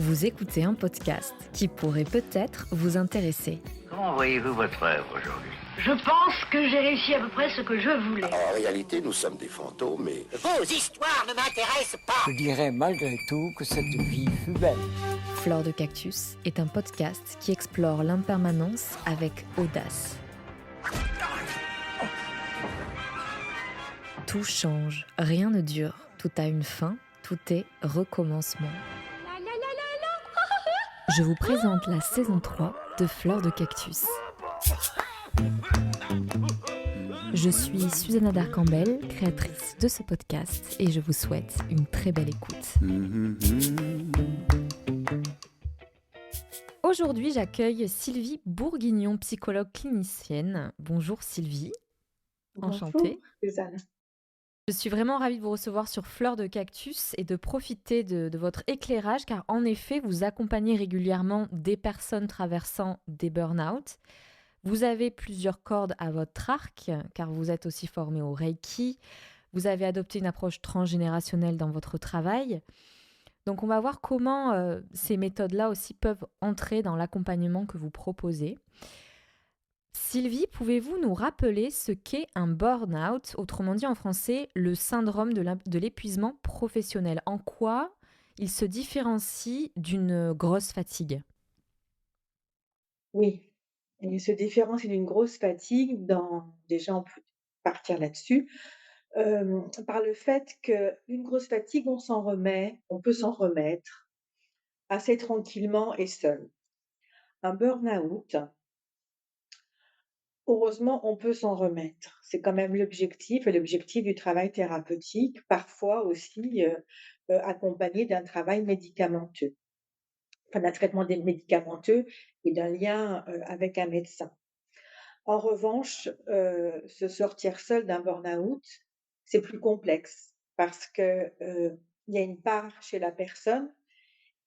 Vous écoutez un podcast qui pourrait peut-être vous intéresser. Comment voyez-vous votre œuvre aujourd'hui? Je pense que j'ai réussi à peu près ce que je voulais. En réalité, nous sommes des fantômes, mais... Vos histoires ne m'intéressent pas. Je dirais malgré tout que cette vie fut belle. Fleur de Cactus est un podcast qui explore l'impermanence avec audace. Tout change, rien ne dure, tout a une fin, tout est recommencement. Je vous présente la saison 3 de Fleur de Cactus. Je suis Susanna Darcambel, créatrice de ce podcast, et je vous souhaite une très belle écoute. Aujourd'hui, j'accueille Sylvie Bourguignon, psychologue clinicienne. Bonjour Sylvie. Enchantée. Bonjour, Susanne. Je suis vraiment ravie de vous recevoir sur Fleur de Cactus et de profiter de votre éclairage, car en effet, vous accompagnez régulièrement des personnes traversant des burn-out. Vous avez plusieurs cordes à votre arc, car vous êtes aussi formé au Reiki. Vous avez adopté une approche transgénérationnelle dans votre travail. Donc on va voir comment ces méthodes-là aussi peuvent entrer dans l'accompagnement que vous proposez. Sylvie, pouvez-vous nous rappeler ce qu'est un burn-out, autrement dit en français, le syndrome de l'épuisement professionnel? En quoi il se différencie d'une grosse fatigue? Oui, et il se différencie d'une grosse fatigue déjà on peut partir là-dessus, par le fait qu'une grosse fatigue, on peut s'en remettre assez tranquillement et seul. Un burn-out, heureusement, on peut s'en remettre. C'est quand même l'objectif et l'objectif du travail thérapeutique, parfois aussi, accompagné d'un travail médicamenteux, enfin d'un traitement médicamenteux et d'un lien, avec un médecin. En revanche, se sortir seul d'un burn-out, c'est plus complexe parce que, il y a une part chez la personne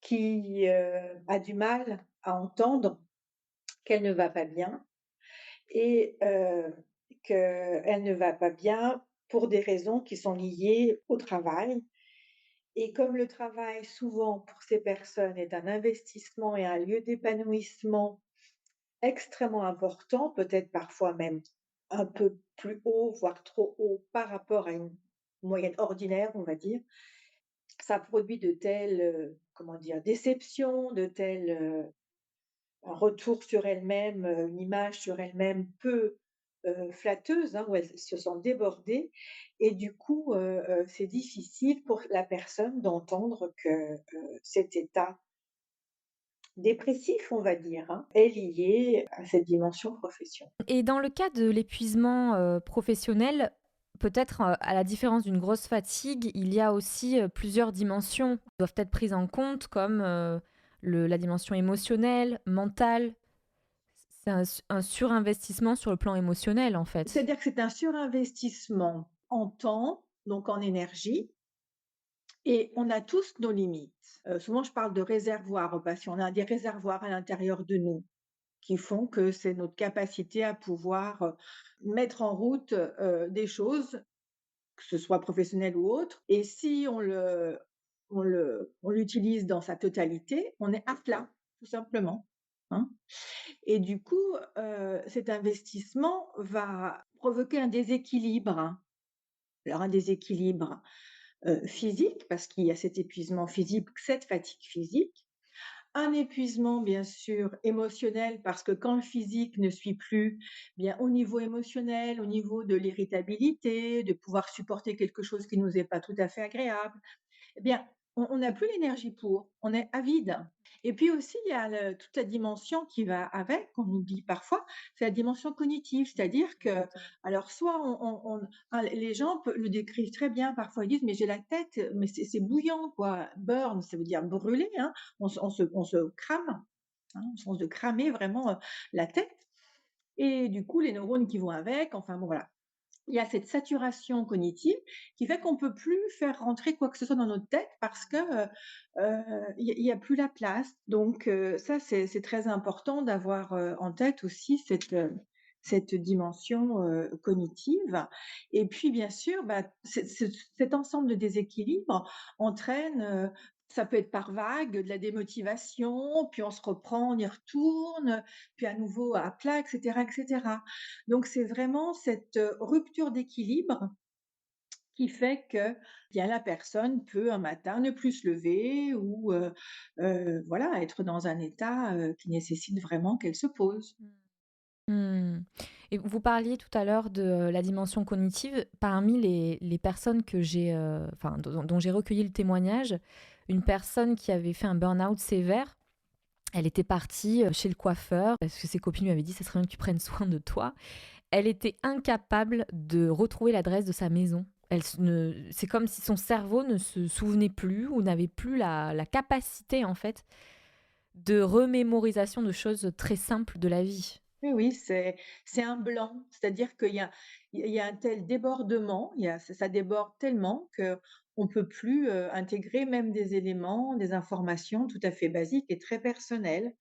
qui, a du mal à entendre qu'elle ne va pas bien et qu'elle ne va pas bien pour des raisons qui sont liées au travail. Et comme le travail, souvent, pour ces personnes, est un investissement et un lieu d'épanouissement extrêmement important, peut-être parfois même un peu plus haut, voire trop haut par rapport à une moyenne ordinaire, on va dire. Ça produit de telles, comment dire, déceptions, de tels, un retour sur elle-même, une image sur elle-même peu, flatteuse, hein, où elle se sent débordée et du coup, c'est difficile pour la personne d'entendre que, cet état dépressif, on va dire, hein, est lié à cette dimension professionnelle. Et dans le cas de l'épuisement professionnel, peut-être à la différence d'une grosse fatigue, il y a aussi plusieurs dimensions qui doivent être prises en compte, comme la dimension émotionnelle, mentale. C'est un surinvestissement sur le plan émotionnel, en fait. C'est-à-dire que c'est un surinvestissement en temps, donc en énergie, et on a tous nos limites. Souvent, je parle de réservoirs aux patients. On a des réservoirs à l'intérieur de nous qui font que c'est notre capacité à pouvoir mettre en route des choses, que ce soit professionnel ou autre. Et si on l'utilise dans sa totalité, on est à plat, tout simplement, hein. Et du coup, cet investissement va provoquer un déséquilibre, hein. Alors un déséquilibre, physique, parce qu'il y a cet épuisement physique, cette fatigue physique. Un épuisement bien sûr émotionnel, parce que quand le physique ne suit plus, bien au niveau émotionnel, au niveau de l'irritabilité, de pouvoir supporter quelque chose qui nous est pas tout à fait agréable, eh bien, on n'a plus l'énergie pour, on est avide. Et puis aussi, il y a toute la dimension qui va avec, qu'on oublie parfois, c'est la dimension cognitive. C'est-à-dire que, alors soit les gens le décrivent très bien, parfois ils disent, mais j'ai la tête, mais c'est bouillant, quoi. Burn, ça veut dire brûler, hein. On se crame, hein, au sens de cramer vraiment la tête. Et du coup, les neurones qui vont avec, enfin bon, voilà. Il y a cette saturation cognitive qui fait qu'on peut plus faire rentrer quoi que ce soit dans notre tête parce que, il y a plus la place. Donc, ça c'est très important d'avoir, en tête aussi cette dimension, cognitive. Et puis bien sûr, bah, cet ensemble de déséquilibres entraîne, Ça peut être par vague, de la démotivation, puis on se reprend, on y retourne, puis à nouveau à plat, et cetera, et cetera. Donc c'est vraiment cette, rupture d'équilibre qui fait que, bien, la personne peut un matin ne plus se lever ou, voilà, être dans un état, qui nécessite vraiment qu'elle se pose. Mmh. Et vous parliez tout à l'heure de la dimension cognitive. Parmi les personnes que j'ai, enfin, dont j'ai recueilli le témoignage, une personne qui avait fait un burn-out sévère, elle était partie chez le coiffeur parce que ses copines lui avaient dit: ça serait bien que tu prennes soin de toi. Elle était incapable de retrouver l'adresse de sa maison. C'est comme si son cerveau ne se souvenait plus ou n'avait plus la capacité, en fait, de remémorisation de choses très simples de la vie. Oui, oui, c'est un blanc. C'est-à-dire qu'il y a un tel débordement, il y a ça déborde tellement qu'on peut plus, intégrer même des éléments, des informations tout à fait basiques et très personnelles.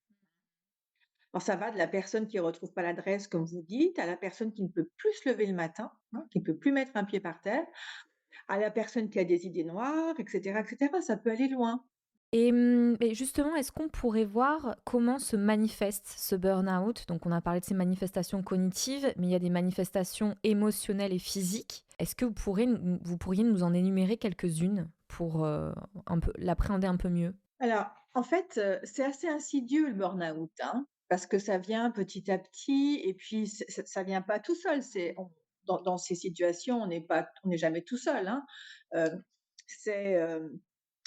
Alors ça va de la personne qui retrouve pas l'adresse comme vous dites, à la personne qui ne peut plus se lever le matin, hein, qui ne peut plus mettre un pied par terre, à la personne qui a des idées noires et cetera et cetera. Ça peut aller loin. Et justement, est-ce qu'on pourrait voir comment se manifeste ce burn-out? Donc, on a parlé de ces manifestations cognitives, mais il y a des manifestations émotionnelles et physiques. Est-ce que vous pourriez nous en énumérer quelques-unes pour un peu l'appréhender un peu mieux? Alors, en fait, c'est assez insidieux le burn-out, hein, parce que ça vient petit à petit et puis ça vient pas tout seul. Dans ces situations, on n'est jamais tout seul, hein. Heu, c'est,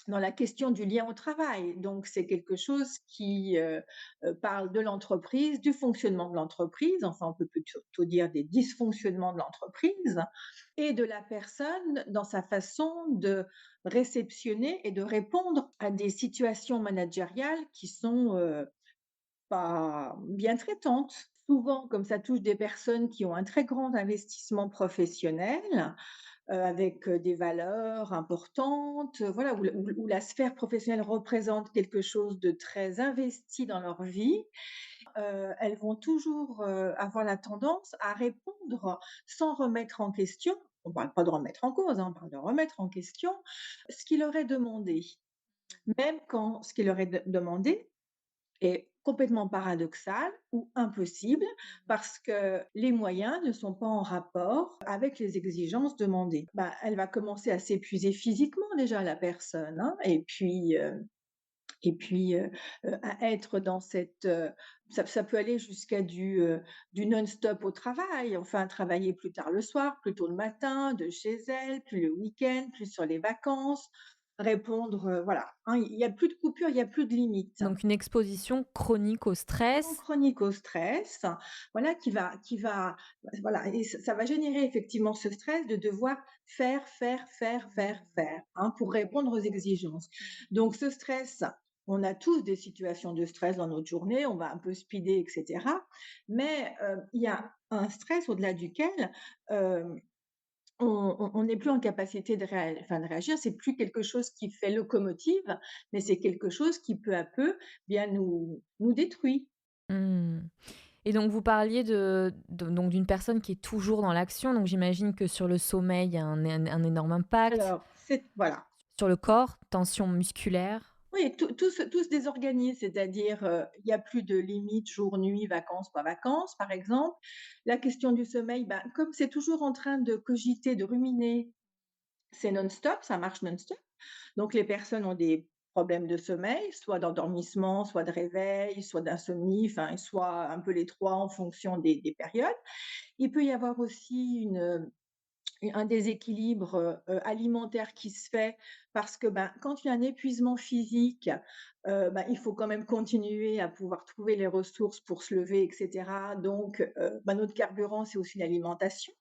dans la question du lien au travail. Donc c'est quelque chose qui, parle de l'entreprise, du fonctionnement de l'entreprise, enfin on peut plutôt dire des dysfonctionnements de l'entreprise et de la personne dans sa façon de réceptionner et de répondre à des situations managériales qui sont, pas bien traitantes. Souvent, comme ça touche des personnes qui ont un très grand investissement professionnel, avec, des valeurs importantes, voilà, où la sphère professionnelle représente quelque chose de très investi dans leur vie, elles vont toujours, avoir la tendance à répondre sans remettre en question. On ne parle pas de remettre en cause, hein, on parle de remettre en question ce qui leur est demandé. Même quand ce qui leur est demandé est complètement paradoxal ou impossible parce que les moyens ne sont pas en rapport avec les exigences demandées. Bah, elle va commencer à s'épuiser physiquement déjà la personne, hein, et puis, à être dans cette, ça peut aller jusqu'à du non-stop au travail, enfin travailler plus tard le soir, plus tôt le matin, de chez elle, plus le week-end, plus sur les vacances, répondre, voilà, hein, il y a plus de coupure, il y a plus de limite. Donc, une exposition chronique au stress. Chronique au stress, voilà, qui va voilà et ça va générer effectivement ce stress de devoir faire, faire, faire, faire, faire, hein, pour répondre aux exigences. Donc ce stress, on a tous des situations de stress dans notre journée, on va un peu speeder et cetera, mais il y a un stress au-delà duquel, hem, on n'est plus en capacité de réagir. C'est plus quelque chose qui fait locomotive, mais c'est quelque chose qui peu à peu, bien nous détruit. Mmh. Et donc vous parliez donc d'une personne qui est toujours dans l'action, donc j'imagine que sur le sommeil, il y a un énorme impact. Alors, c'est voilà. Sur le corps, tension musculaire. Oui, tout se désorganise, c'est-à-dire, il y a plus de limite jour-nuit, vacances, pas vacances, par exemple. La question du sommeil, ben, comme c'est toujours en train de cogiter, de ruminer, c'est non-stop, ça marche non-stop. Donc les personnes ont des problèmes de sommeil, soit d'endormissement, soit de réveil, soit d'insomnie, enfin, soit un peu les 3 en fonction des périodes. Il peut y avoir aussi un déséquilibre, alimentaire qui se fait parce que, ben, quand il y a un épuisement physique, ben, il faut quand même continuer à pouvoir trouver les ressources pour se lever et cetera. Donc, ben, notre carburant, c'est aussi l'alimentation.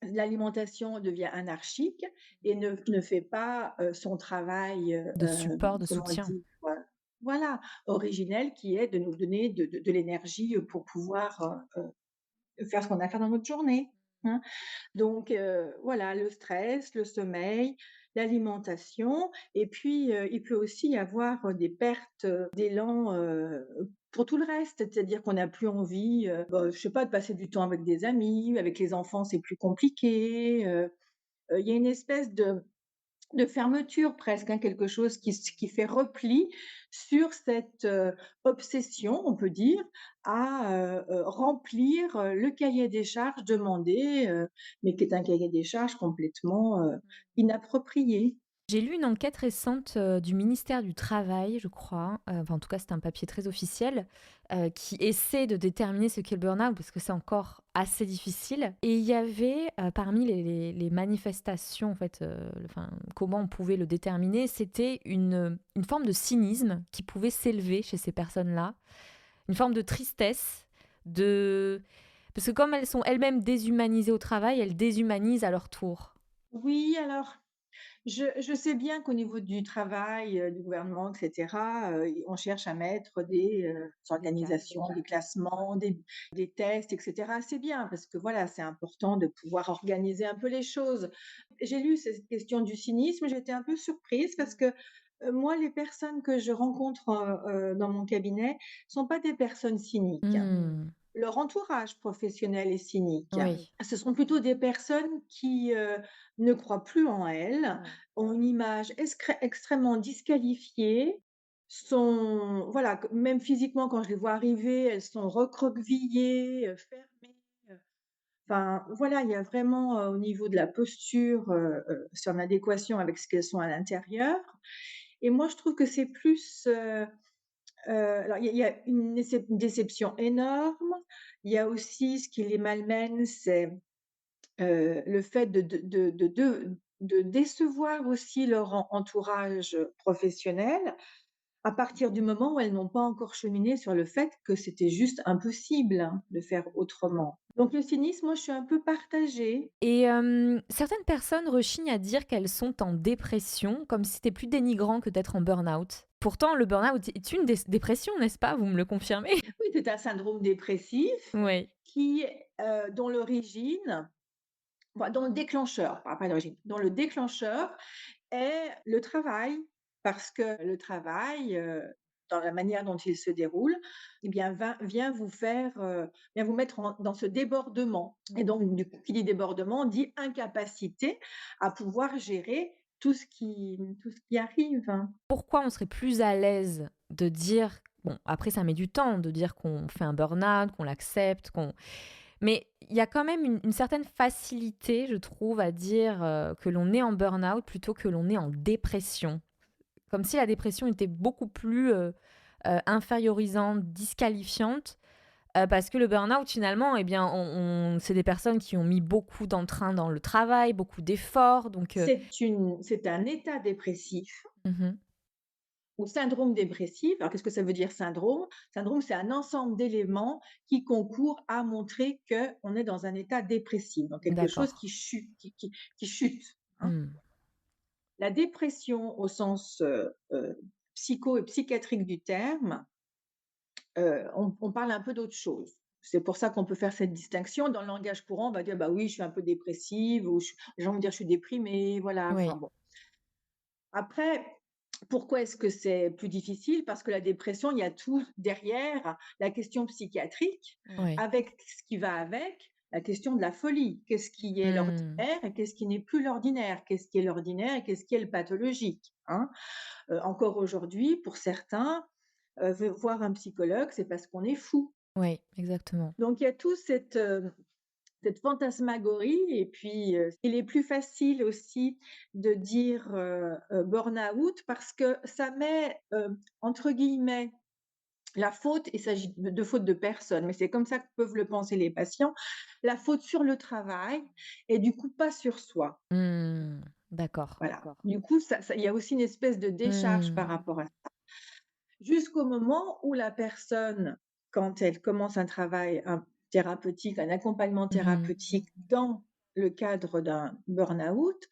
L'alimentation devient anarchique et ne fait pas, son travail, De support, de comment on soutien. dit? Voilà, originel qui est de nous donner de l'énergie, pour pouvoir, faire ce qu'on a à faire dans notre journée, hein. Donc voilà, le stress, le sommeil, l'alimentation et puis, il peut aussi y avoir, des pertes, d'élan, pour tout le reste. C'est-à-dire qu'on n'a plus envie, bah, je sais pas, de passer du temps avec des amis, avec les enfants, c'est plus compliqué, il y a une espèce de fermeture presque, hein, quelque chose qui fait repli sur cette, obsession, on peut dire, à, remplir, le cahier des charges demandé, mais qui est un cahier des charges complètement, inapproprié. J'ai lu une enquête récente du ministère du Travail, je crois, enfin en tout cas c'est un papier très officiel, qui essaie de déterminer ce qu'est le burn-out parce que c'est encore assez difficile. Et il y avait parmi les manifestations, en fait, enfin, comment on pouvait le déterminer, c'était une forme de cynisme qui pouvait s'élever chez ces personnes-là, une forme de tristesse, de... parce que comme elles sont elles-mêmes déshumanisées au travail, elles déshumanisent à leur tour. Oui, alors je sais bien qu'au niveau du travail, du gouvernement et cetera, on cherche à mettre des, Des cadres. organisations, des classements, des tests et cetera. C'est bien parce que voilà, c'est important de pouvoir organiser un peu les choses. J'ai lu cette question du cynisme, j'étais un peu surprise parce que, moi, les personnes que je rencontre, dans mon cabinet sont pas des personnes cyniques. Hmm, Leur entourage professionnel est cynique. oui. Ce sont plutôt des personnes qui, ne croient plus en elles, ont une image extrêmement disqualifiée, sont voilà, même physiquement quand je les vois arriver, elles sont recroquevillées, fermées, enfin voilà, il y a vraiment, au niveau de la posture, c'est en adéquation avec ce qu'elles sont à l'intérieur et moi je trouve que c'est plus, alors il y a une déception énorme. Il y a aussi ce qui les malmène, c'est, le fait de décevoir aussi leur entourage professionnel, à partir du moment où elles n'ont pas encore cheminé sur le fait que c'était juste impossible, hein, de faire autrement. Donc le cynisme, moi je suis un peu partagée. Et certaines personnes rechignent à dire qu'elles sont en dépression, comme si c'était plus dénigrant que d'être en burn-out. Pourtant, le burn-out est une dépression, n'est-ce pas? Vous me le confirmez? Oui, c'est un syndrome dépressif Oui. qui, dont l'origine, enfin dont le déclencheur, pas l'origine, dont le déclencheur est le travail, parce que le travail, dans la manière dont il se déroule, eh bien, vient vous faire, vient vous mettre dans ce débordement. Et donc, du coup, qui dit débordement dit incapacité à pouvoir gérer tout ce qui arrive, hein. Pourquoi on serait plus à l'aise de dire, bon, après ça met du temps de dire qu'on fait un burn-out, qu'on l'accepte, qu'on... Mais il y a quand même une certaine facilité, je trouve, à dire que l'on est en burn-out plutôt que l'on est en dépression. Comme si la dépression était beaucoup plus infériorisante, disqualifiante, parce que le burn-out, finalement, eh bien, c'est des personnes qui ont mis beaucoup d'entrain dans le travail, beaucoup d'efforts. Donc, C'est un état dépressif mhm, ou syndrome dépressif. Alors, qu'est-ce que ça veut dire syndrome? Syndrome, c'est un ensemble d'éléments qui concourent à montrer qu'on est dans un état dépressif, donc quelque chose d'accord. qui chute, qui chute, hein. Hmm, La dépression au sens psycho et psychiatrique du terme, on parle un peu d'autre chose. C'est pour ça qu'on peut faire cette distinction. Dans le langage courant, on va dire bah oui, je suis un peu dépressive, ou les gens vont dire je suis déprimée, voilà. Enfin oui, bon. Après, pourquoi est-ce que c'est plus difficile? Parce que la dépression, il y a tout derrière la question psychiatrique, oui. avec ce qui va avec, la question de la folie. Qu'est-ce qui est Hmm, l'ordinaire et qu'est-ce qui n'est plus l'ordinaire? Qu'est-ce qui est l'ordinaire et qu'est-ce qui est le pathologique, hein? Encore aujourd'hui, pour certains, voir un psychologue, c'est parce qu'on est fou. oui, exactement. Donc il y a tout cette fantasmagorie et puis, il est plus facile aussi de dire, burn-out parce que ça met, entre guillemets, la faute, il s'agit de faute de personne, mais c'est comme ça que peuvent le penser les patients, la faute sur le travail et du coup pas sur soi. Hmm, d'accord. Voilà. Du coup, ça il y a aussi une espèce de décharge par Hmm, rapport à ça. Jusqu'au moment où la personne, quand elle commence un travail, thérapeutique, un accompagnement mhm, thérapeutique dans le cadre d'un burn-out,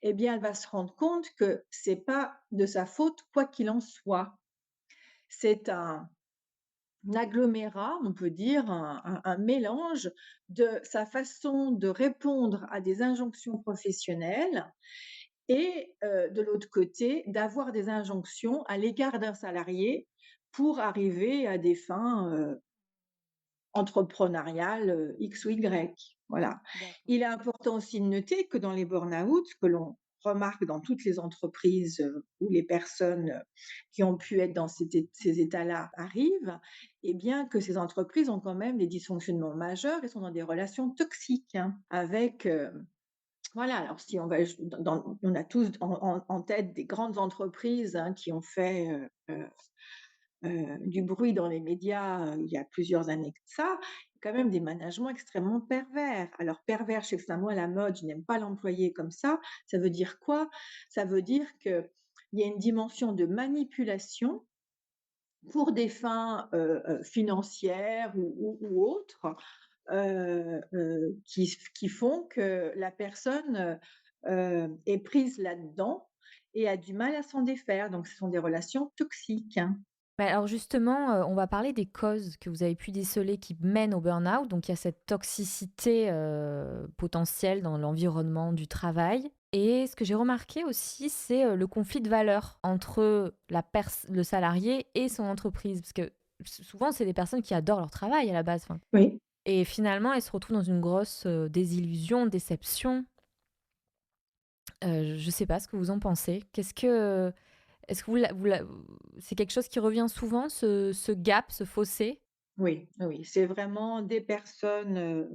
eh bien, elle va se rendre compte que c'est pas de sa faute, quoi qu'il en soit. C'est un agglomérat, on peut dire, un mélange de sa façon de répondre à des injonctions professionnelles et de l'autre côté, d'avoir des injonctions à l'égard d'un salarié pour arriver à des fins, entrepreneuriales, X ou Y. Voilà. d'accord. Il est important aussi de noter que dans les burn-out, que l'on remarque dans toutes les entreprises où les personnes qui ont pu être dans ces états-là arrivent, eh bien que ces entreprises ont quand même des dysfonctionnements majeurs et sont dans des relations toxiques, hein, avec voilà, alors si on va on a tous en tête des grandes entreprises, hein, qui ont fait du bruit dans les médias il y a plusieurs années de ça, quand même des managements extrêmement pervers. Alors pervers, je sais que c'est un mot à la mode, je n'aime pas l'employer comme ça. Ça veut dire quoi? Ça veut dire qu'il y a une dimension de manipulation pour des fins financières ou autres, qui font que la personne est prise là-dedans et a du mal à s'en défaire. Donc ce sont des relations toxiques, hein. Mais alors justement, on va parler des causes que vous avez pu déceler qui mènent au burn-out. Donc il y a cette toxicité potentielle dans l'environnement du travail. Et ce que j'ai remarqué aussi, c'est le conflit de valeurs entre le salarié et son entreprise. Parce que souvent, c'est des personnes qui adorent leur travail à la base. Enfin, Oui. et finalement, elles se retrouvent dans une grosse désillusion, déception. Je sais pas ce que vous en pensez. Est-ce que c'est quelque chose qui revient souvent, ce gap, ce fossé? Oui, oui, c'est vraiment des personnes,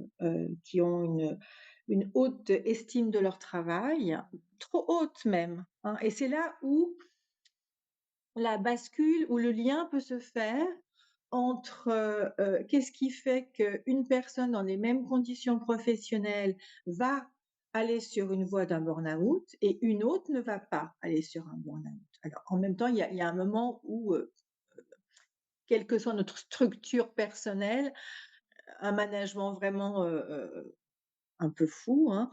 qui ont une haute estime de leur travail, trop haute même, hein, et c'est là où la bascule, où le lien peut se faire entre, qu'est-ce qui fait qu'une personne dans les mêmes conditions professionnelles va aller sur une voie d'un burn-out et une autre ne va pas aller sur un burn-out. Alors en même temps, il y a un moment où, quelle que soit notre structure personnelle, un management vraiment, un peu fou, hein,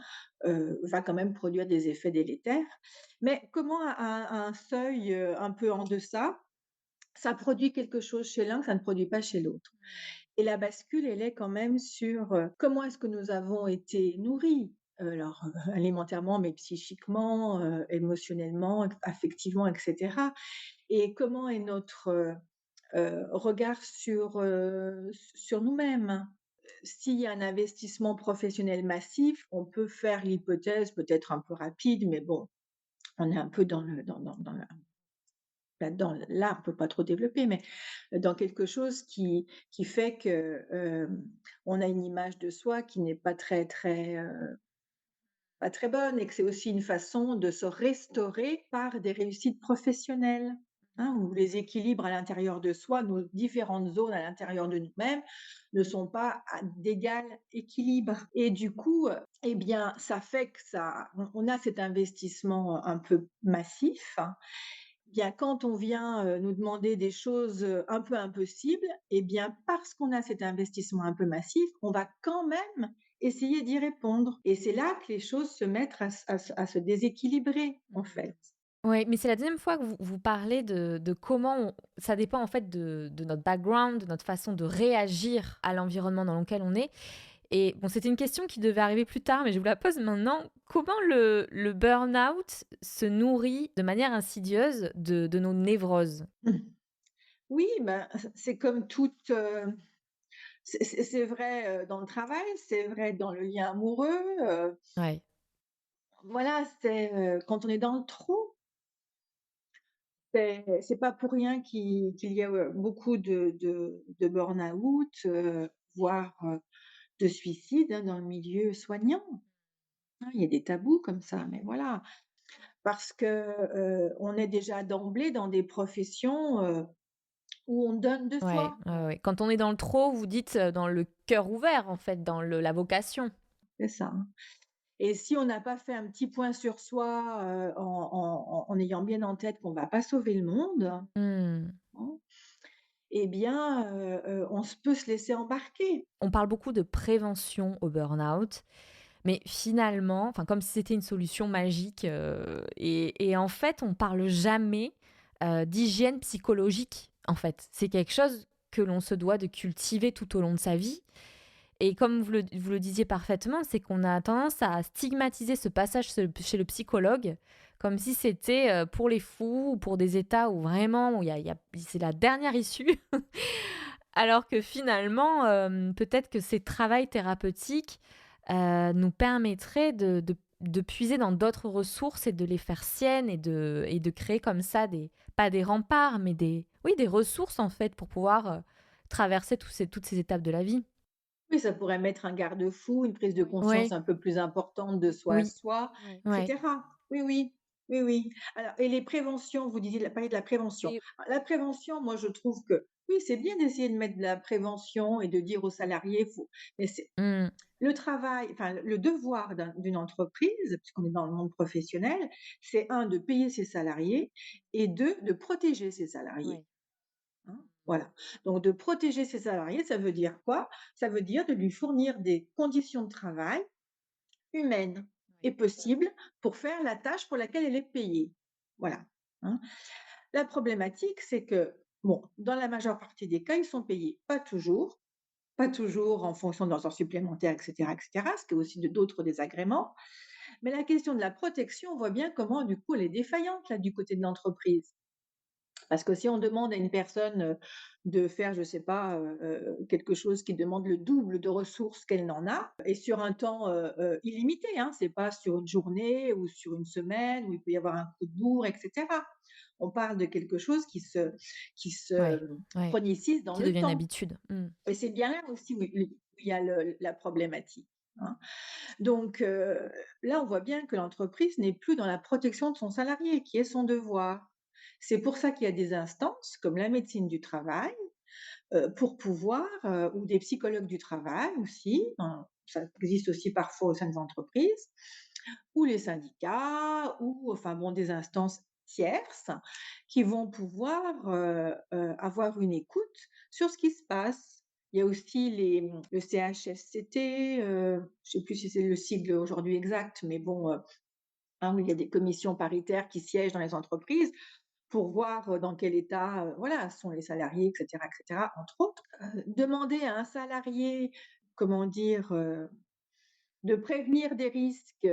va quand même produire des effets délétères. Mais comment à un seuil, un peu en deçà, ça produit quelque chose chez l'un que ça ne produit pas chez l'autre. Et la bascule, elle est quand même sur, comment est-ce que nous avons été nourris? Alors, alimentairement, mais psychiquement, émotionnellement, affectivement, et cetera. Et comment est notre, regard sur nous-mêmes? S'il y a un investissement professionnel massif, on peut faire l'hypothèse, peut-être un peu rapide, mais bon, on est un peu dans la là-dedans. Là, on peut pas trop développer, mais dans quelque chose qui fait que, on a une image de soi qui n'est pas pas très bonne et que c'est aussi une façon de se restaurer par des réussites professionnelles, hein, où les équilibres à l'intérieur de soi, nos différentes zones à l'intérieur de nous-mêmes ne sont pas d'égal équilibre. Et du coup, eh bien, ça fait que on a cet investissement un peu massif, hein. Bien, quand on vient nous demander des choses un peu impossibles, eh bien, parce qu'on a cet investissement un peu massif, on va quand même essayer d'y répondre. Et c'est là que les choses se mettent à se déséquilibrer, en fait. Oui, mais c'est la deuxième fois que vous parlez de comment ça dépend en fait de notre background, de notre façon de réagir à l'environnement dans lequel on est. Et bon, c'était une question qui devait arriver plus tard, mais je vous la pose maintenant. Comment le burn-out se nourrit de manière insidieuse de nos névroses? Oui, ben, c'est comme toute, c'est vrai dans le travail, c'est vrai dans le lien amoureux. Ouais. Voilà, c'est quand on est dans le trop. C'est pas pour rien qu'il y a, beaucoup de burn-out, voire, de suicide, hein, dans le milieu soignant, hein. Il y a des tabous comme ça, mais voilà. Parce que, on est déjà d'emblée dans des professions, où on donne de Ouais, soi. ouais, ouais. Quand on est dans le trop, vous dites dans le cœur ouvert, en fait, dans la vocation. C'est ça, hein. Et si on n'a pas fait un petit point sur soi, en ayant bien en tête qu'on va pas sauver le monde, hein, Hmm. eh bien, on peut se laisser embarquer. On parle beaucoup de prévention au burn-out, mais finalement, enfin, comme si c'était une solution magique, et en fait, on parle jamais d'hygiène psychologique, en fait. C'est quelque chose que l'on se doit de cultiver tout au long de sa vie. Et comme vous le disiez parfaitement, c'est qu'on a tendance à stigmatiser ce passage chez le psychologue comme si c'était pour les fous ou pour des états où vraiment c'est la dernière issue. Alors que finalement, peut-être que ces travails thérapeutiques nous permettraient de puiser dans d'autres ressources et de les faire siennes et de créer comme ça pas des remparts, mais oui, des ressources en fait pour pouvoir traverser toutes ces étapes de la vie. Oui, ça pourrait mettre un garde-fou, une prise de conscience Oui, un peu plus importante de soi à oui, soi, et ouais. cetera. Oui, oui, oui, oui. Alors et les préventions, vous disiez parliez de la prévention. Et La prévention, moi, je trouve que oui, c'est bien d'essayer de mettre de la prévention et de dire aux salariés, faut mais c'est mmh, le travail, enfin, le devoir d'une entreprise, puisqu'on est dans le monde professionnel, c'est un de payer ses salariés et 2 de protéger ses salariés. ouais. Hein, voilà. Donc de protéger ses salariés, ça veut dire quoi? Ça veut dire de lui fournir des conditions de travail humaines et possibles pour faire la tâche pour laquelle elle est payée. Voilà, hein. La problématique, c'est que, bon, dans la majeure partie des cas, ils sont payés pas toujours en fonction de leurs heures supplémentaires, et cetera, ce qui est aussi d'autres désagréments. Mais la question de la protection, on voit bien comment, du coup, elle est défaillante, là, du côté de l'entreprise. Parce que si on demande à une personne, de faire, je ne sais pas, quelque chose qui demande le double de ressources qu'elle n'en a et sur un temps, illimité, hein, c'est pas sur une journée ou sur une semaine où il peut y avoir un coup de bourre et cetera. On parle de quelque chose qui se, Ouais, ouais, chronicise dans qui le devient une temps habitude. Mmh. et c'est bien là aussi où il y a la problématique, hein. Donc là, on voit bien que l'entreprise n'est plus dans la protection de son salarié, qui est son devoir. C'est pour ça qu'il y a des instances comme la médecine du travail, pour pouvoir, ou des psychologues du travail aussi, hein, ça existe aussi parfois au sein des entreprises, ou les syndicats, ou enfin bon, des instances tierces qui vont pouvoir, avoir une écoute sur ce qui se passe. Il y a aussi le CHSCT, je ne sais plus si c'est le sigle aujourd'hui exact, mais bon, hein, où il y a des commissions paritaires qui siègent dans les entreprises pour voir, dans quel état, voilà, sont les salariés et cetera, entre autres. Demander à un salarié, comment dire, de prévenir des risques,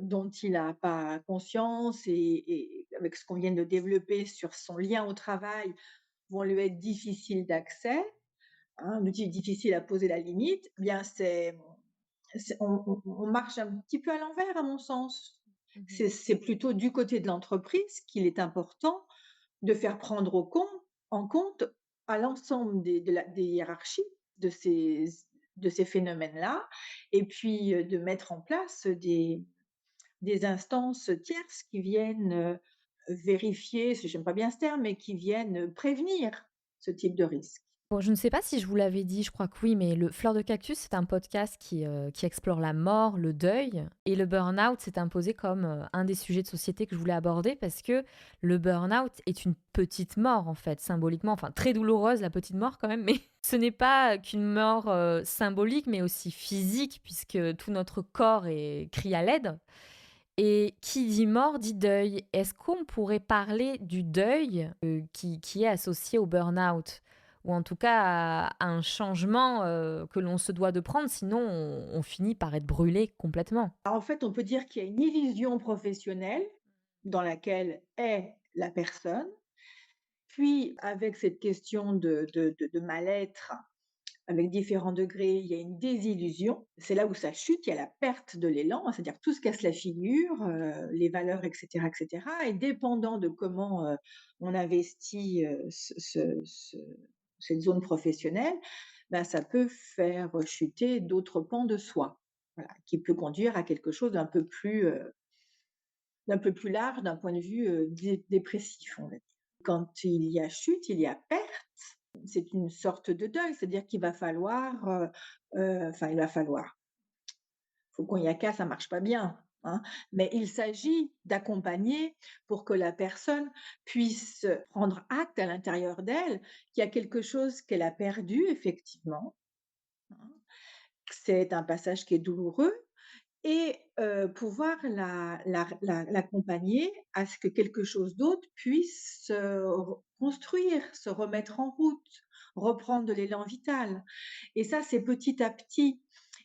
dont il n'a pas conscience et avec ce qu'on vient de développer sur son lien au travail, vont lui être difficiles d'accès, hein, difficile à poser la limite, eh bien on marche un petit peu à l'envers à mon sens. Mmh. C'est plutôt du côté de l'entreprise qu'il est important de faire prendre en compte à l'ensemble des hiérarchies de ces phénomènes-là et puis, de mettre en place des instances tierces qui viennent, vérifier, j'aime pas bien ce terme, mais qui viennent prévenir ce type de risque. Bon, je ne sais pas si je vous l'avais dit, je crois que oui, mais le Fleur de Cactus, c'est un podcast qui explore la mort, le deuil et le burn-out s'est imposé comme, un des sujets de société que je voulais aborder parce que le burn-out est une petite mort, en fait, symboliquement, enfin très douloureuse la petite mort quand même, mais ce n'est pas qu'une mort, symbolique, mais aussi physique puisque tout notre corps crie à l'aide et qui dit mort dit deuil. Est-ce qu'on pourrait parler du deuil, qui est associé au burn-out? Ou en tout cas à un changement, que l'on se doit de prendre, sinon on finit par être brûlé complètement. En fait, on peut dire qu'il y a une illusion professionnelle dans laquelle est la personne, puis avec cette question de mal-être avec différents degrés, il y a une désillusion. C'est là où ça chute, il y a la perte de l'élan, hein, c'est-à-dire que tout se casse la figure, les valeurs, et cetera et dépendant de comment, on investit, cette zone professionnelle, ben, ça peut faire chuter d'autres pans de soi. Voilà, qui peut conduire à quelque chose d'un peu plus large d'un point de vue, dépressif, on va dire. Quand il y a chute, il y a perte. C'est une sorte de deuil, c'est-à-dire qu'il va falloir, enfin il va falloir, faut qu'on y a qu'à, ça marche pas bien, hein. Mais il s'agit d'accompagner pour que la personne puisse prendre acte à l'intérieur d'elle qu'il y a quelque chose qu'elle a perdu effectivement, hein. C'est un passage qui est douloureux et pouvoir l'accompagner à ce que quelque chose d'autre puisse se construire, se remettre en route, reprendre de l'élan vital et ça, c'est petit à petit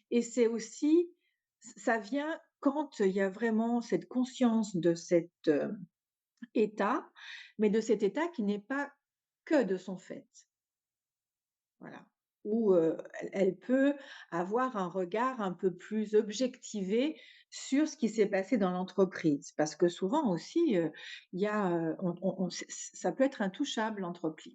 et c'est aussi ça vient quand il y a vraiment cette conscience de cet, état, mais de cet état qui n'est pas que de son fait. Voilà. Où, elle peut avoir un regard un peu plus objectivé sur ce qui s'est passé dans l'entreprise. Parce que souvent aussi, il y a, on ça peut être intouchable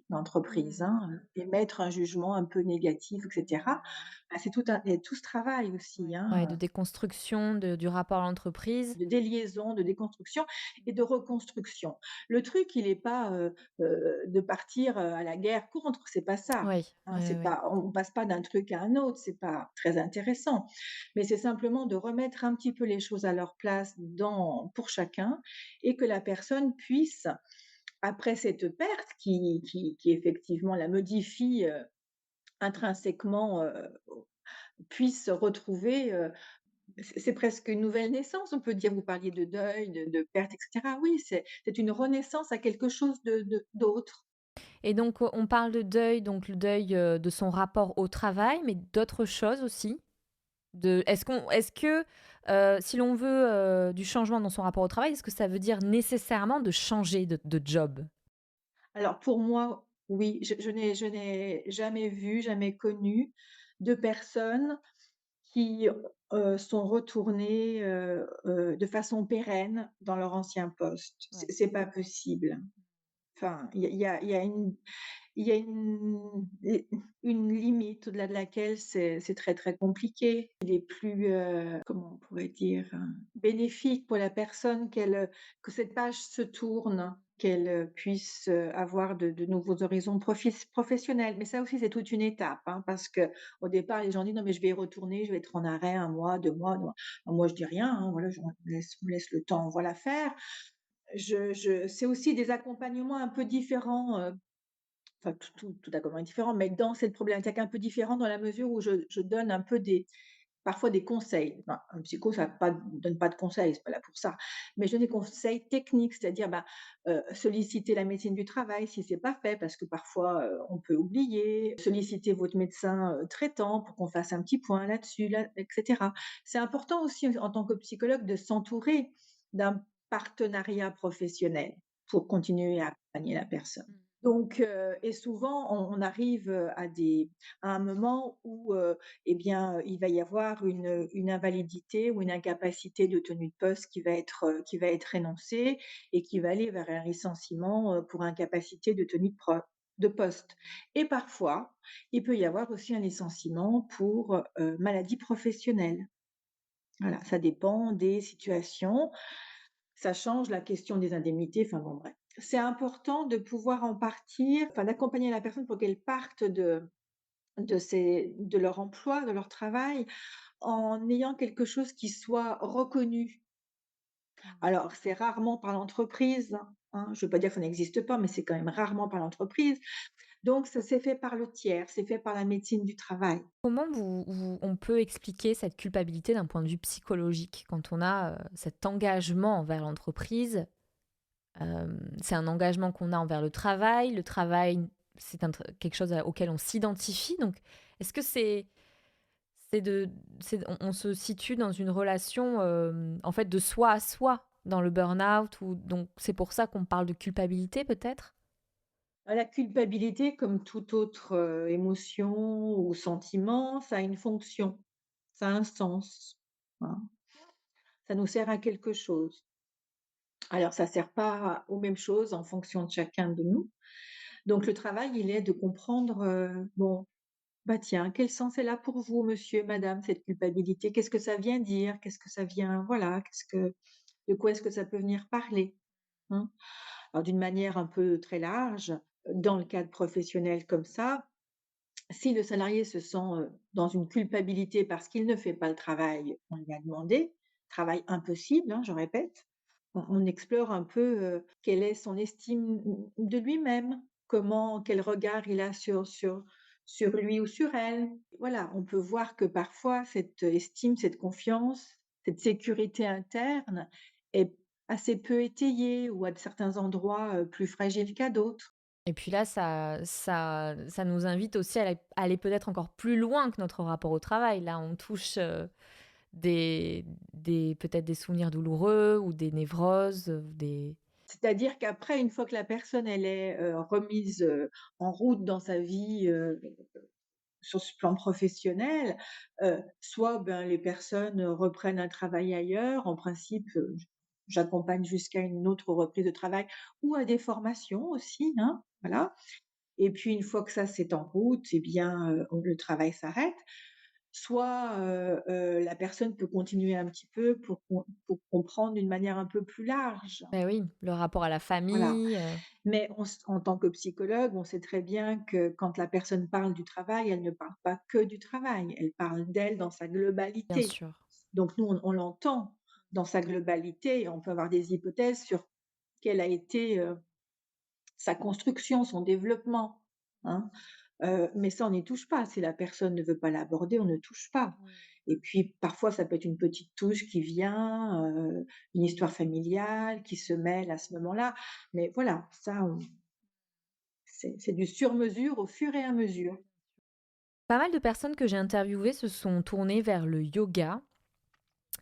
l'entreprise, Mmh. hein, émettre un jugement un peu négatif et cetera. Bah, c'est tout un il y a tout ce travail aussi, Ouais, de hein, déconstruction du rapport à l'entreprise. de déliaison, de déconstruction et de reconstruction. Le truc, il est pas, de partir, à la guerre contre, c'est pas ça, Oui, hein, oui, c'est oui. pas on passe pas d'un truc à un autre, c'est pas très intéressant. Mais c'est simplement de remettre un petit peu les choses à leur place pour chacun et que la personne puisse, après cette perte qui effectivement la modifie, intrinsèquement, puisse retrouver, c'est presque une nouvelle naissance, on peut dire. Vous parliez de deuil, de perte et cetera. Oui, c'est une renaissance à quelque chose d'autre. Et donc, on parle de deuil, donc le deuil, de son rapport au travail, mais d'autres choses aussi? Est-ce que, si l'on veut, du changement dans son rapport au travail, est-ce que ça veut dire nécessairement de changer de job? Alors pour moi, oui, je n'ai jamais vu, jamais connu de personnes qui, sont retournées, de façon pérenne dans leur ancien poste. Ouais. C'est pas possible. Enfin, il y a une limite au-delà de laquelle c'est très, très compliqué. Il est plus, comment on pourrait dire? Bénéfique pour la personne que cette page se tourne, qu'elle, puisse, avoir de nouveaux horizons professionnels. Mais ça aussi, c'est toute une étape, hein, parce qu'au départ, les gens disent: «Non, mais je vais y retourner, je vais être en arrêt 1 mois, 2 mois». Non, moi je dis rien, hein, voilà, on laisse le temps, voilà, faire. Je C'est aussi des accompagnements un peu différents, enfin tout accompagnement est différent, mais dans cette problématique un peu différente dans la mesure où je donne un peu parfois des conseils. Ben, un psycho, ça donne pas de conseils, c'est pas là pour ça. Mais je donne des conseils techniques, c'est-à-dire, bah, solliciter la médecine du travail si c'est pas fait, parce que parfois, on peut oublier. Solliciter votre médecin, traitant pour qu'on fasse un petit point là-dessus, là et cetera. C'est important aussi en tant que psychologue de s'entourer d'un partenariat professionnel pour continuer à accompagner la personne. Donc et souvent on arrive, à un moment où, eh bien, il va y avoir une invalidité ou une incapacité de tenue de poste qui va être énoncée et qui va aller vers un licenciement, pour incapacité de tenue de poste. Et parfois, il peut y avoir aussi un licenciement pour, maladie professionnelle. Voilà, ça dépend des situations. Ça change la question des indemnités, enfin bon bref. C'est important de pouvoir en partir, enfin d'accompagner la personne pour qu'elle parte de leur emploi, de leur travail, en ayant quelque chose qui soit reconnu. Alors c'est rarement par l'entreprise, hein, je ne veux pas dire que ça n'existe pas, mais c'est quand même rarement par l'entreprise. Donc ça s'est fait par le tiers, c'est fait par la médecine du travail. Comment on peut expliquer cette culpabilité d'un point de vue psychologique quand on a, cet engagement envers l'entreprise? C'est un engagement qu'on a envers le travail. Le travail, c'est quelque chose auquel on s'identifie. Donc, est-ce que c'est de, on se situe dans une relation en fait de soi à soi dans le burn-out ou donc c'est pour ça qu'on parle de culpabilité peut-être? La culpabilité, comme toute autre, émotion ou sentiment, ça a une fonction, ça a un sens, hein. Ça nous sert à quelque chose. Alors ça sert pas aux mêmes choses en fonction de chacun de nous. Donc le travail, il est de comprendre, bon, bah, tiens, quel sens elle a pour vous, monsieur, madame, cette culpabilité? Qu'est-ce que ça vient dire? Qu'est-ce que ça vient voilà, de quoi est-ce que ça peut venir parler? Hein? Alors d'une manière un peu très large, dans le cadre professionnel comme ça, si le salarié se sent, dans une culpabilité parce qu'il ne fait pas le travail qu'on lui a demandé, travail impossible, hein, je répète, on explore un peu, quelle est son estime de lui-même, quel regard il a sur lui ou sur elle. Voilà, on peut voir que parfois cette estime, cette confiance, cette sécurité interne est assez peu étayée ou à certains endroits, plus fragile qu'à d'autres. Et puis là, ça nous invite aussi à aller peut-être encore plus loin que notre rapport au travail. Là, on touche des, peut-être des souvenirs douloureux ou des névroses, ou des... C'est-à-dire qu'après, une fois que la personne elle est, remise, en route dans sa vie, sur ce plan professionnel, soit, ben, les personnes, reprennent un travail ailleurs. En principe, j'accompagne jusqu'à une autre reprise de travail ou à des formations aussi, hein, voilà. Et puis une fois que ça c'est en route, eh bien, le travail s'arrête. Soit, la personne peut continuer un petit peu pour comprendre d'une manière un peu plus large. Beh, oui, le rapport à la Voilà. famille, Mais en tant que psychologue, on sait très bien que quand la personne parle du travail, elle ne parle pas que du travail, elle parle d'elle dans sa bien globalité. sûr. Donc nous, on l'entend dans sa globalité et on peut avoir des hypothèses sur quelle a été, sa construction, son développement, hein. Mais ça, on n'y touche pas. Si la personne ne veut pas l'aborder, on ne touche pas. Et puis parfois, ça peut être une petite touche qui vient, une histoire familiale qui se mêle à ce moment-là. Mais voilà, ça, c'est du sur-mesure au fur et à mesure. Pas mal de personnes que j'ai interviewées se sont tournées vers le yoga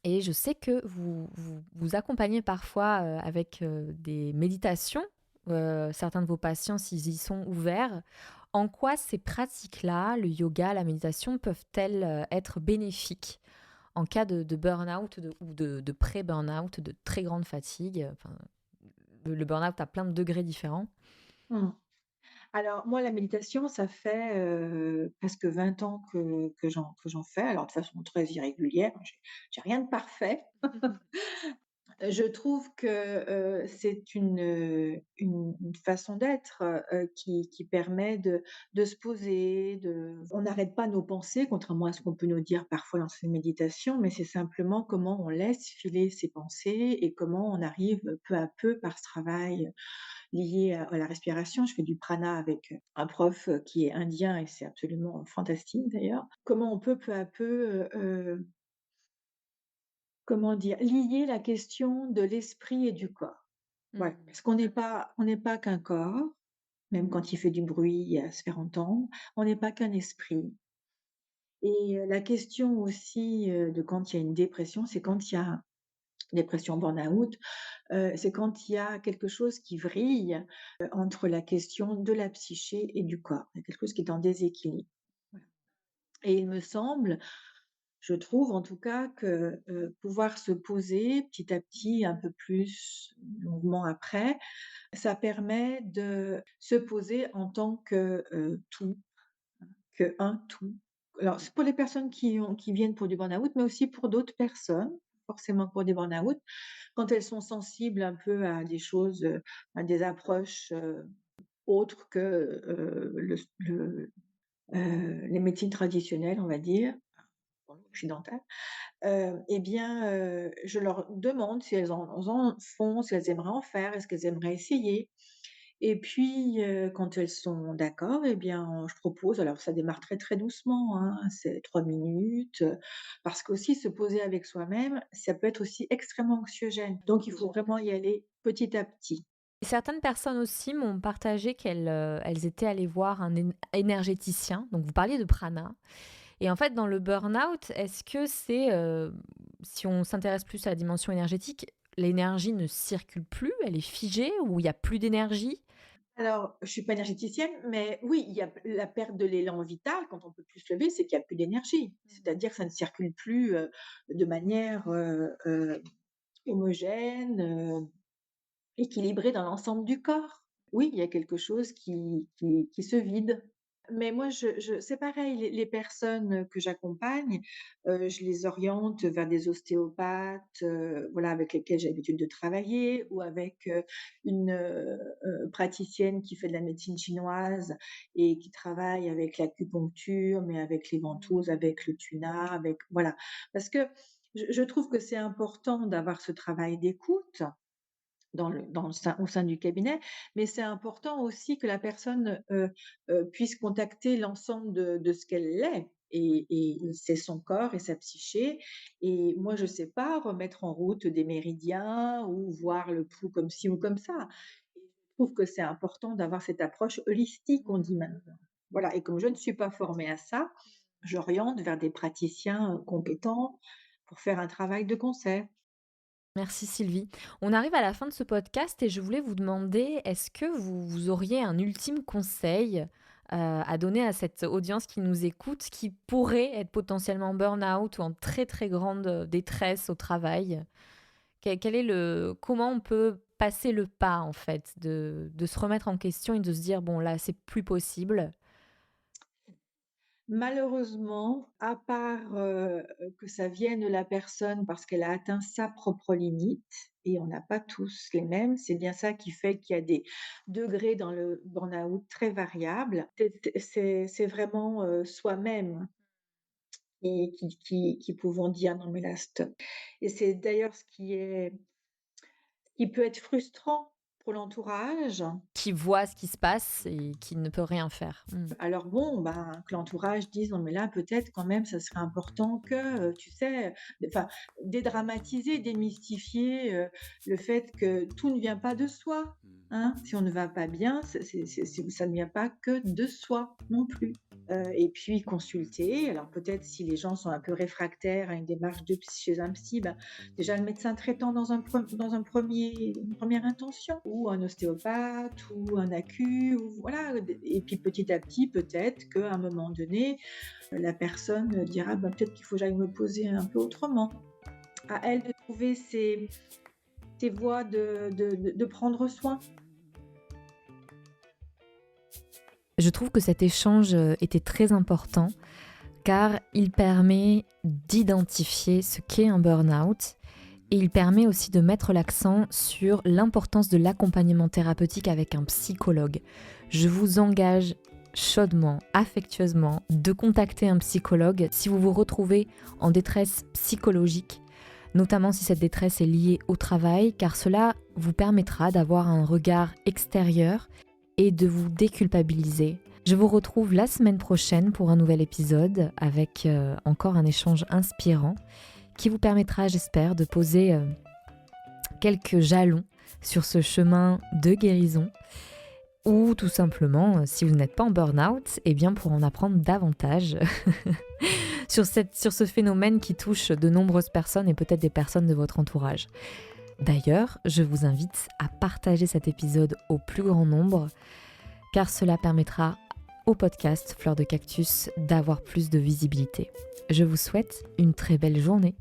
et je sais que vous accompagnez parfois, avec, des méditations, certains de vos patients s'ils y sont ouverts. En quoi ces pratiques-là, le yoga, la méditation, peuvent-elles, être bénéfiques en cas de burn-out ou de pré-burn-out, de très grande fatigue? Enfin, le burn-out a plein de degrés différents. Mmh. Alors moi, la méditation, ça fait, presque 20 ans que j'en fais. Alors de façon très irrégulière, j'ai rien de parfait. Je trouve que, c'est une façon d'être, qui permet de se poser, on n'arrête pas nos pensées, contrairement à ce qu'on peut nous dire parfois dans ces méditations, mais c'est simplement comment on laisse filer ses pensées et comment on arrive peu à peu par ce travail lié à la respiration. Je fais du prana avec, un prof, qui est indien et c'est absolument fantastique d'ailleurs. Comment on peut peu à peu, comment dire? Lier la question de l'esprit et du corps. Ouais, Mmh. parce qu'on n'est pas qu'un corps, même quand il fait du bruit à se faire entendre, on n'est pas qu'un esprit et la question aussi, de quand il y a une dépression, c'est quand il y a dépression burn-out, c'est quand il y a quelque chose qui vrille, entre la question de la psyché et du corps. Il y a quelque chose qui est en déséquilibre. Voilà et il me semble, je trouve en tout cas que, pouvoir se poser petit à petit, un peu plus longuement après, ça permet de se poser en tant que, tout, qu'un tout. Alors c'est pour les personnes qui viennent pour du burn-out, mais aussi pour d'autres personnes, forcément pour des burn-out, quand elles sont sensibles un peu à des choses, à des approches, autres que, les médecines traditionnelles, on va dire, occidentales. Et bien, je leur demande si elles en font, si elles aimeraient en faire, est-ce qu'elles aimeraient essayer? Et puis, quand elles sont d'accord et bien, je propose alors ça démarre très, très doucement, hein, c'est 3 minutes, parce qu'aussi se poser avec soi-même, ça peut être aussi extrêmement anxiogène. Donc il faut vraiment y aller petit à petit. Certaines personnes aussi m'ont partagé elles étaient allées voir un énergéticien, donc vous parliez de prana et en fait dans le burn-out, est-ce que c'est, si on s'intéresse plus à la dimension énergétique, l'énergie ne circule plus, elle est figée ou il y a plus d'énergie? Alors, je suis pas énergéticienne, mais oui, il y a la perte de l'élan vital quand on peut plus se lever, c'est qu'il y a plus d'énergie. C'est-à-dire que ça ne circule plus, de manière, homogène, équilibrée dans l'ensemble du corps. Oui, il y a quelque chose qui se vide. Mais moi, c'est pareil, les personnes que j'accompagne, je les oriente vers des ostéopathes, voilà, avec lesquels j'ai l'habitude de travailler ou avec, une, praticienne qui fait de la médecine chinoise et qui travaille avec l'acupuncture, mais avec les ventouses, avec le tuna, avec voilà. Parce que je trouve que c'est important d'avoir ce travail d'écoute au sein du cabinet, mais c'est important aussi que la personne, puisse contacter l'ensemble de ce qu'elle est et c'est son corps et sa psyché et moi je sais pas remettre en route des méridiens ou voir le pouls comme ci ou comme ça. Et je trouve que c'est important d'avoir cette approche holistique, on dit maintenant. Voilà et comme je ne suis pas formée à ça, j'oriente vers des praticiens, compétents pour faire un travail de concert. Merci Sylvie. On arrive à la fin de ce podcast et je voulais vous demander, est-ce que vous auriez un ultime conseil à donner à cette audience qui nous écoute, qui pourrait être potentiellement en burn-out ou en très très grande détresse au travail? Comment on peut passer le pas en fait de se remettre en question et de se dire bon là c'est plus possible. Malheureusement, à part, que ça vienne de la personne parce qu'elle a atteint sa propre limite et on n'a pas tous les mêmes, c'est bien ça qui fait qu'il y a des degrés dans le burn-out très variables. C'est vraiment, soi-même qui pouvons dire: «Non mais là stop» et c'est d'ailleurs ce qui peut être frustrant pour l'entourage. Qui voit ce qui se passe et qui ne peut rien faire. Alors bon, ben, que l'entourage dise: «Non mais là peut-être quand même ça serait important que, tu sais?» enfin, dédramatiser, démystifier, le fait que tout ne vient pas de soi, hein. Si on ne va pas bien, ça ne vient pas que de soi non plus. Et puis consulter, alors peut-être si les gens sont un peu réfractaires à une démarche chez un psy, ben, déjà le médecin traitant dans une première intention ou un ostéopathe ou un ACU ou voilà et puis petit à petit peut-être qu'à un moment donné, la personne dira: «Bah, peut-être qu'il faut que j'aille me poser un peu autrement». À elle de trouver ses voies de prendre soin. Je trouve que cet échange était très important car il permet d'identifier ce qu'est un burn-out et il permet aussi de mettre l'accent sur l'importance de l'accompagnement thérapeutique avec un psychologue. Je vous engage chaudement, affectueusement, de contacter un psychologue si vous vous retrouvez en détresse psychologique, notamment si cette détresse est liée au travail, car cela vous permettra d'avoir un regard extérieur et de vous déculpabiliser. Je vous retrouve la semaine prochaine pour un nouvel épisode avec encore un échange inspirant qui vous permettra, j'espère, de poser quelques jalons sur ce chemin de guérison ou tout simplement, si vous n'êtes pas en burn-out, eh bien pour en apprendre davantage sur ce phénomène qui touche de nombreuses personnes et peut-être des personnes de votre entourage. D'ailleurs, je vous invite à partager cet épisode au plus grand nombre car cela permettra au podcast Fleur de Cactus d'avoir plus de visibilité. Je vous souhaite une très belle journée.